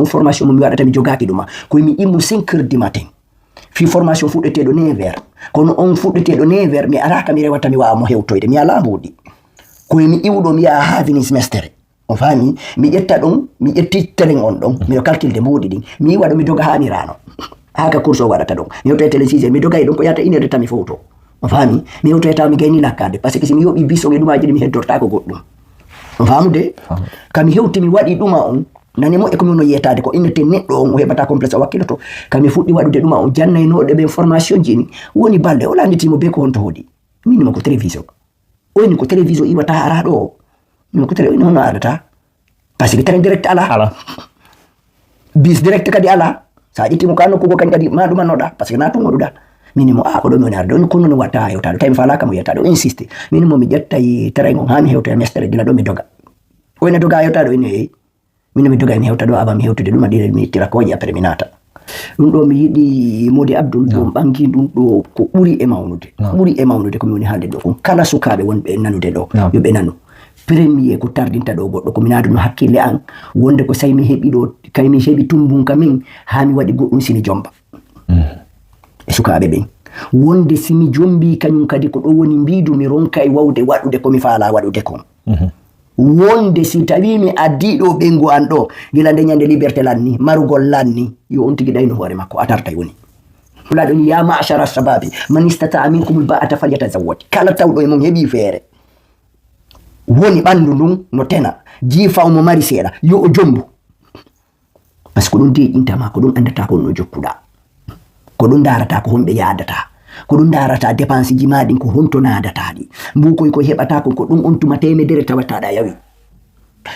formation mi waɗata mi jogaki ɗuma koye mi immu 5 heures du matin fi formation fuɗɗeteɗo 9 heures kono on fuɗɗeteɗo 9 heures mi araka mi rewata mi wawa mo hewtoyde mi ala mbuɗi koye mi iwɗo mi yaha ha finis mestere on faami mi ƴetta ɗum mi ƴetti terrain on ɗon miɗo calculde mbuɗi ɗin mi yiwa ɗum mi doga ha mi rano haka course o waɗata ɗon mi hewtoye télé 6 heures mi dogay ɗon ko yata 1 heure mi fowto on faami mi hewtoyata mi gayni lakkade par ce que si mi yoɓi biso e ɗumaji ɗi mi heddortako goɗɗum on faamude kami hewti mi waɗi ɗuma on nani mo e komi no yetade ko innete neɗɗo on o heɓata complexe o wakkiloto kami fuɗɗi waɗude ɗuma on jannaynoɗe ɓe formation ji ni woni balɗe o landitimo be ko honto hoɗi minimo ko télévision oyni ko télévision iwata ara ɗo min ko télé oyni hono arata par ce que train direct ala bis direct kadi ala sa ƴettimo ka nokkugo kadi kadi ma ɗumannoɗa par ce que na to goɗuɗa minimo ko ɗo mi woni arde on kono no watta hewtade tawi mi falaka mo yetta ɗo insiste minimo mi ƴettay train on ha mi hewtoya mestere gila ɗo mi doga oyne doga hewtaɗo oyni eyi min mi doga mi hewta ɗo avant mi hewtude ɗum aɗire mi ittira koje après mi naata ɗum ɗo mi yiɗi Mody Abdoul ɗum ɓangi ɗum ɗo ko ɓuri e mawnude komi woni haalde ɗo kon kala sukaɓe wonɓe nanude ɗo yoɓe nanu premier ko tardinta ɗo goɗɗo komi naadu no hakkille an wonde ko say mi heɓi ɗo kay mi heɓi tumbunka min ha mi waɗi goɗɗum simi jomba e sukaɓe ɓen wonde simi jombi kañum kadi ko ɗo woni mbidu mi ronkay wawde waɗude komi faala waɗude kon wonde si tawi mi addi ɗo ɓengu an ɗo gila nde ñande liberté lanni marugol lanni yo on tigi ɗayno hoore makko a tartay woni fulaɗo ni ya machara shababi man istata minkum ba'ata falyatazawwaj kala tawɗo e mum heeɓi feere woni ɓandu ndun no tena jiifaw mo mari seeɗa yo o jombu par ce que ɗum deƴintama ko ɗum andata ko no jokkuɗa ko ɗum darata ko homɓe yadata ko ɗum darata dépense ji maɗin ko honto nadataɗi mbukoy ko heɓata ko ɗum on tuma temedere tawataɗa yawi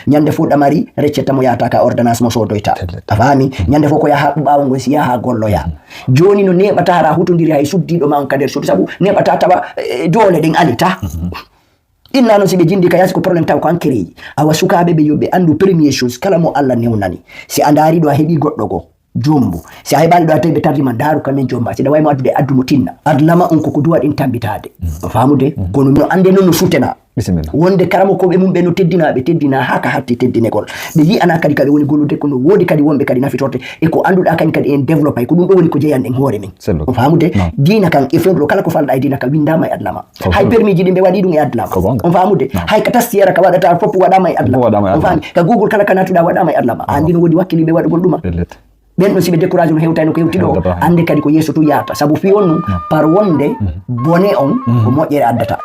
ñande fo ɗamari reccetta mo yata ka ordonnance mo sodoyta a faami ñande fo ko yaha ɓawo ngol si yaha golloya joni no neɓata ara hutodiri hay suddiɗo ma on ka nder suudu saabu neɓata tawa doole ɗen alita inna noon si ɓe jindi ka yasi ko probléme taw ko enquéreji awa sukaɓe ɓe yoɓe andu premier chose kala mo Allah newnani si a daari ɗo a heeɓi goɗɗo go jombu si a heɓani ɗo a tawi ɓe tardima daru kamen jomba siɗa waymo addude addumo tinna adlama on koko duwa ɗin tambitade famude kono no ande noon no sutena wonde karamo koɓe mum ɓe no teddina ha ka hatti teddinegol ɓe yiyana kadi kaɓe woni gollude kono woodi kadi wonɓe kadi nafitorte e ko anduɗa kadi kadi en développé ko ɗum ɗo woni ko jeeyanɗen hoore men on famude dina kan e fewɗo kala ko falɗa e dina ka windama e adlama hay permis ji ɗi ɓe waɗi ɗum e adlama on famude hay ka tastiyara ka waɗata fof waɗama e adlama on fami ka google kala ka natuɗa waɗama e adlama andi no woodi wakkili ɓe waɗugol ɗuma ɓen ɗon si ɓe décourage no hewtayno ko hewti ɗo ande kadi ko yeeso tu yahata saabu fi on num par wonde bone on ko moƴƴere addata